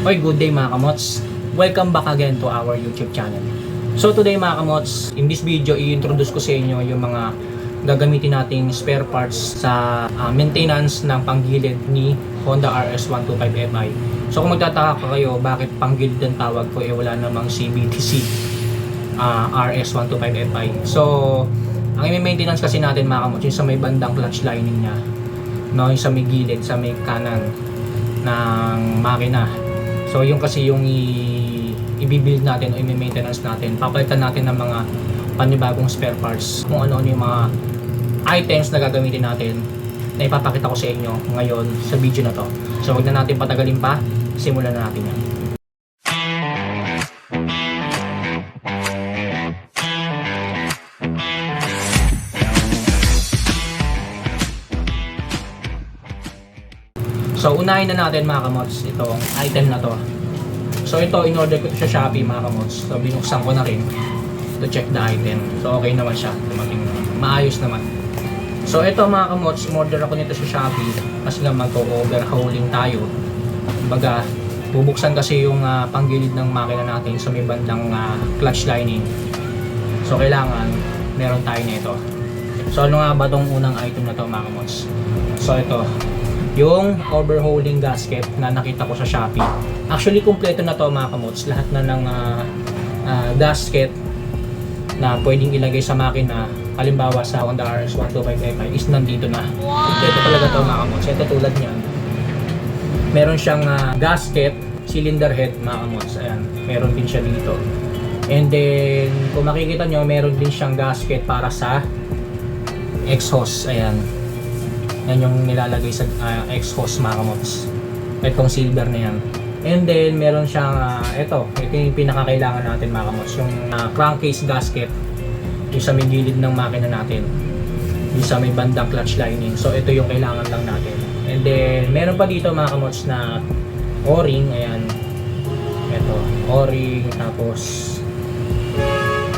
Oy, good day mga kamots. Welcome back again to our YouTube channel. So today mga kamots, in this video i-introduce ko sa inyo yung mga gagamitin nating spare parts sa maintenance ng panggilid ni Honda RS125Fi. So kung magtataka kayo bakit panggilid ang tawag ko, wala namang CBTC RS125Fi. So ang i-maintenance kasi natin mga kamots, yung sa may bandang clutch lining niya, no, yung sa may gilid, sa may kanan ng makina. So yung kasi yung i-build natin o i-maintenance natin, papalitan natin ng mga panibagong spare parts, kung ano-ano yung mga items na gagamitin natin na ipapakita ko sa inyo ngayon sa video na to. So wag na natin patagalin pa, simulan na natin yan. So unahin na natin mga kamots itong item na to. So ito, in-order ko ito sa Shopee mga kamots. So binuksan ko na rin to check the item. So okay naman siya, dumating maayos naman. So ito mga kamots, in-order ako nito sa Shopee kasi nga mag-overhauling tayo. Kumbaga, bubuksan kasi yung panggilid ng makina natin sa may bandang clutch lining. So kailangan meron tayo nito. So ano nga ba tong unang item na to mga kamots? So ito, yung overhauling gasket na nakita ko sa Shopee. Actually, kumpleto na to mga kamots. Lahat na ng gasket na pwedeng ilagay sa makina, halimbawa sa Honda RS125Fi is nandito na. Kumpleto talaga to mga kamots. Ito tulad niyan. Meron siyang gasket, cylinder head mga kamots. Ayan, meron din siya dito. And then, kung makikita nyo, meron din siyang gasket para sa exhaust. Ayan. Yan yung nilalagay sa exhaust mga kamots. Itong silver na yan. And then meron siyang ito yung pinakakailangan natin mga kamots, yung crankcase gasket yung sa may gilid ng makina natin, yung sa may bandang clutch lining. So ito yung kailangan lang natin. And then meron pa dito mga kamots na o-ring. Ayan, ito o-ring. Tapos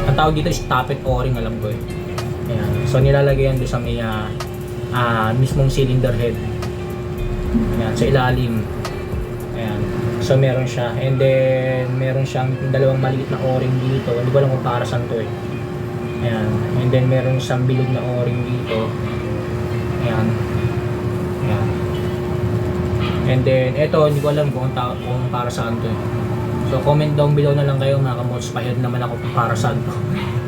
ang tawag dito is tappet o-ring, alam ko eh. Ayan. So nilalagay yan doon sa may mismong cylinder head. Ayan, sa ilalim. Ayan. So meron siya. And then meron siyang dalawang maliit na o-ring dito. Hindi ko alam kung para saan to eh. Ayan. And then meron siyang bilog na o-ring dito. Ayan. Ayan. And then ito, hindi ko alam kung para saan to eh. So comment down below na lang kayo mga kamots, pahid naman ako kung para saan to.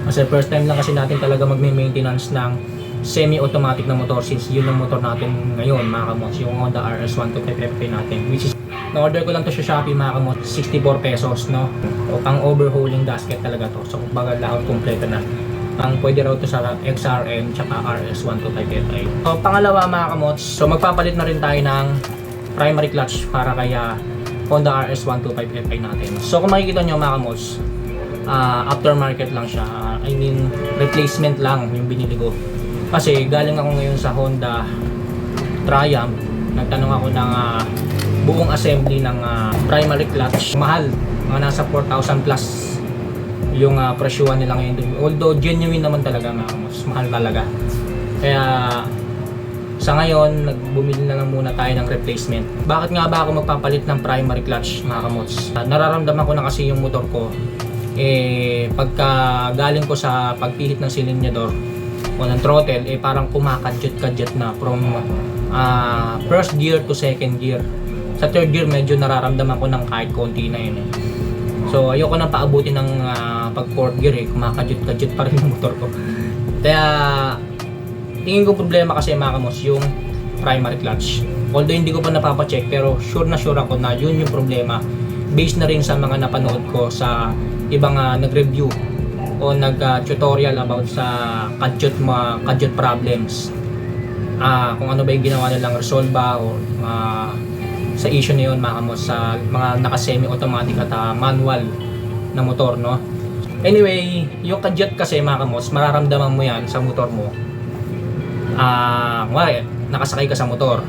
Kasi first time lang kasi natin talaga magme-maintenance ng semi-automatic na motor, since yun ang motor natin ngayon mga kamots, yung Honda RS125Fi natin, which is na-order ko lang to sa Shopee mga kamots, 64 pesos, no? O pang overhauling gasket talaga to. So kumbaga lahat kompleto na. Ang pwede raw to sa XRM tsaka RS125Fi. So pangalawa mga kamots, so magpapalit na rin tayo ng primary clutch para kaya Honda RS125Fi natin. So kung makikita nyo mga kamots, aftermarket lang siya. I mean replacement lang yung binili ko. Kasi galing ako ngayon sa Honda Triumph, nagtanong ako ng buong assembly ng primary clutch. Mahal, mga nasa 4,000 plus yung presyuhan nila ngayon dun. Although genuine naman talaga mga kamots, mahal talaga. Kaya sa ngayon, bumili na lang muna tayo ng replacement. Bakit nga ba ako magpapalit ng primary clutch mga kamots? Nararamdaman ko na kasi yung motor ko, pagka galing ko sa pagpihit ng silindador o ng throttle, parang kumakadyot-kadyot na from first gear to second gear. Sa third gear medyo nararamdaman ko ng kahit konti na yun eh. So ayoko nang paabutin ng pag fourth gear kumakadyot-kadyot pa rin yung motor ko. Kaya tingin ko problema kasi mga kamos yung primary clutch. Although hindi ko pa napapacheck, pero sure na sure ako na yun yung problema, based na rin sa mga napanood ko sa ibang nag-review o nag-tutorial about sa kadyot problems. Kung ano ba yung ginawa nilang resolva o sa issue na yun mga kamos sa mga naka-semi-automatic at manual na motor, no? Anyway, yung kadyot kasi mga kamos, mararamdaman mo yan sa motor mo. Nakasakay ka sa motor,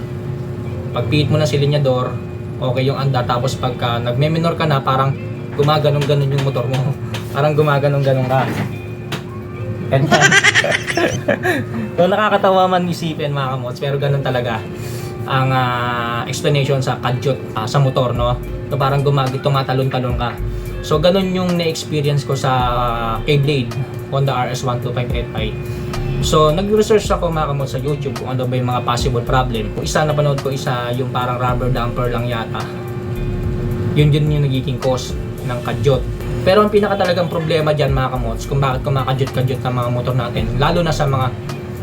pagpihit mo ng silinyador, okay yung andar, tapos pagka nagme-minor ka na, parang gumaganong-ganon yung motor mo. Parang gumaganong-ganon ka. So nakakatawa man isipin mga kamots, pero ganun talaga. ang explanation sa kadyot sa motor, no? So parang tumatalon-talon ka. So ganun yung na-experience ko sa K-Blade Honda RS125Fi. So nag-research ako mga kamots sa YouTube kung ano ba yung mga possible problem. Isa napanood ko, isa yung parang rubber damper lang yata. Yun yung nagiging cause ng kadyot. Pero ang pinaka talagang problema dyan mga kamots, kung bakit kumakadyot-kadyot ng mga motor natin, lalo na sa mga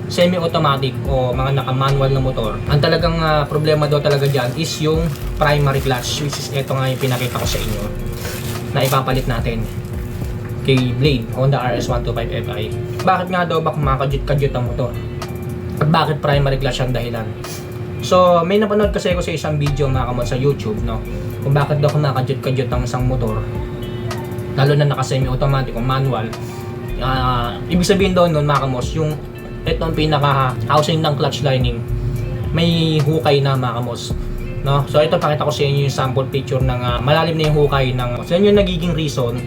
semi-automatic o mga naka-manual na motor, ang talagang problema daw talaga dyan is yung primary clutch, which is ito nga yung pinakita ko sa inyo na ipapalit natin kay Blade Honda RS125Fi. Bakit nga daw ba kumakadyot-kadyot ang motor? At bakit primary clutch ang dahilan? So may napanood kasi ako sa isang video mga kamots sa YouTube, no, kung bakit daw kumakadyot-kadyot ang isang motor, lalo na naka semi-automatic o manual. Ibig sabihin daw nun mga kamots, yung itong pinaka housing ng clutch lining may hukay na mga kamots, no? So ito pakita ko sa inyo yung sample picture ng malalim na yung hukay ng, so yun yung nagiging reason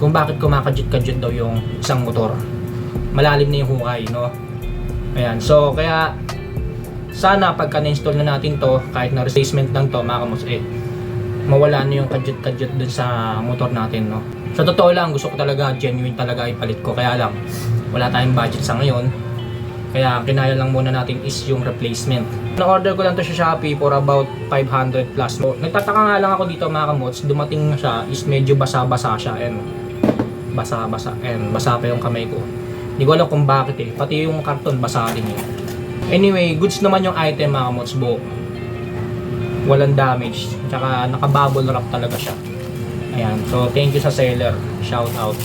kung bakit kumakadyot-kadyot daw yung isang motor. Malalim na yung hukay, no? Ayan, so kaya sana pagka na-install na natin to, kahit na replacement lang to mga kamots, mawala na yung kadyot-kadyot dun sa motor natin, no? Sa totoo lang, gusto ko talaga genuine talaga ipalit ko, kaya lang wala tayong budget sa ngayon. Kaya kinaya lang muna natin is yung replacement. Na-order ko lang to sa Shopee for about 500 plus. So, nagtataka nga lang ako dito mga kamots, dumating na siya is medyo basa-basa siya. And basa-basa. And basa pa yung kamay ko. Hindi ko alam kung bakit Pati yung karton basa din Anyway, goods naman yung item mga kamots, buo. Walang damage. Tsaka naka-bubble wrap talaga siya. Ayan. So, thank you sa seller. Shout out.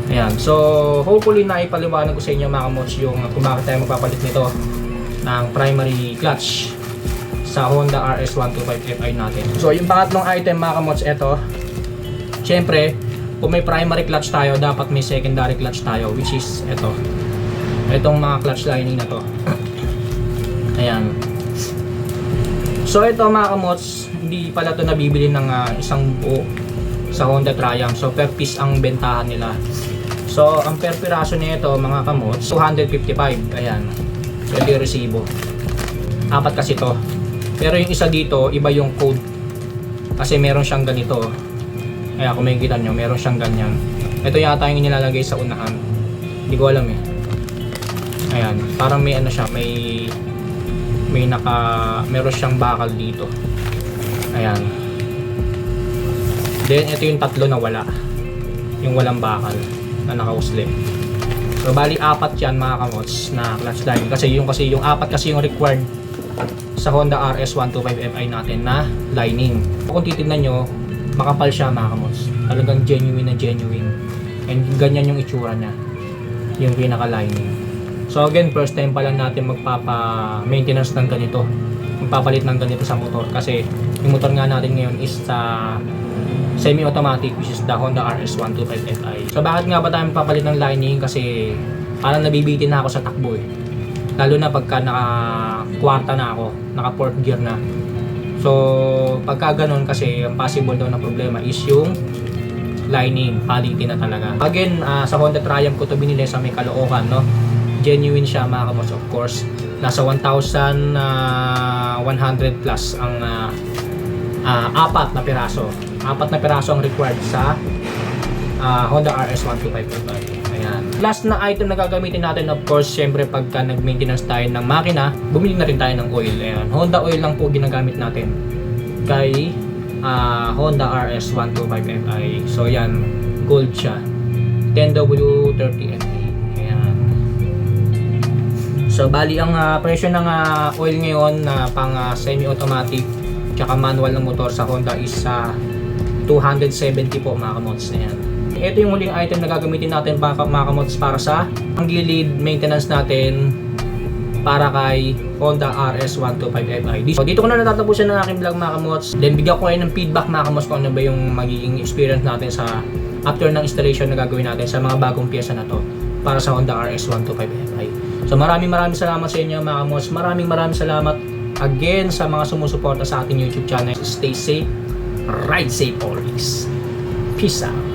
Ayan, so hopefully na ipaliwanag ko sa inyo mga kamots yung kung bakit tayo magpapalit nito ng primary clutch sa Honda RS125Fi natin. So yung pangatlong item mga kamots, ito. Siyempre, kung may primary clutch tayo, dapat may secondary clutch tayo, which is ito. Itong mga clutch lining na to. Ayan. So ito mga kamots, hindi pala ito nabibili ng isang buo sa Honda Triumph. So per piece ang bentahan nila. So, ang per piraso nito mga kamots, 255. Ayan. Ito yung resibo. 4 kasi to. Pero yung isa dito, iba yung code. Kasi meron siyang ganito. Ayan, kung makikita nyo, meron siyang ganyan. Ito yata yung nilalagay sa unahan. Hindi ko alam Ayan. Parang may ano siya, meron siyang bakal dito. Ayan. Then, ito yung tatlo na wala. Yung walang bakal na nakausli. So bali 4 yan mga kamots na clutch lining, kasi yung 4 kasi yung required sa Honda RS125Fi natin na lining. Kung titignan nyo, makapal siya mga kamots. Talagang genuine na genuine. And ganyan yung itsura niya. Yung pinaka lining. So again, first time pa lang natin magpapa-maintenance ng ganito. Magpapalit ng ganito sa motor, kasi yung motor nga natin ngayon is sa semi-automatic, which is the Honda RS125Fi. So bakit nga ba tayo magpapalit ng lining? Kasi parang nabibitin na ako sa takbo lalo na pagka naka-kwarta na ako, naka-4th gear na. So pagka ganun, kasi ang possible daw na problema is yung lining, palitin na talaga. Again, sa Honda Triumph ko to binili sa may Caloocan, no? Genuine siya mga kamots, of course. Nasa 1,100 plus ang 4 na piraso. 4 na piraso ang required sa Honda RS125Fi. Ayan. Last na item na gagamitin natin, of course, syempre pagka nag-maintenance tayo ng makina, bumili na rin tayo ng oil. Ayan. Honda oil lang po ginagamit natin kay Honda RS125Fi. So yan, gold siya. 10W30FE. Ayan. So bali ang presyo ng oil ngayon na pang semi-automatic tsaka manual ng motor sa Honda is 270 po mga kamots. Ayan. Ito yung huling item na gagamitin natin mga kamots para sa gilid maintenance natin para kay Honda RS125Fi. So dito ko na natatapusin ng aking vlog mga kamots. Then bigyan ko kayo ng feedback mga kamots kung ano ba yung magiging experience natin sa after ng installation na gagawin natin sa mga bagong pyesa na to para sa Honda RS125Fi. So maraming salamat sa inyo mga kamots. Maraming salamat again sa mga sumusuporta sa ating YouTube channel. Stay safe, ride safe always. Peace out.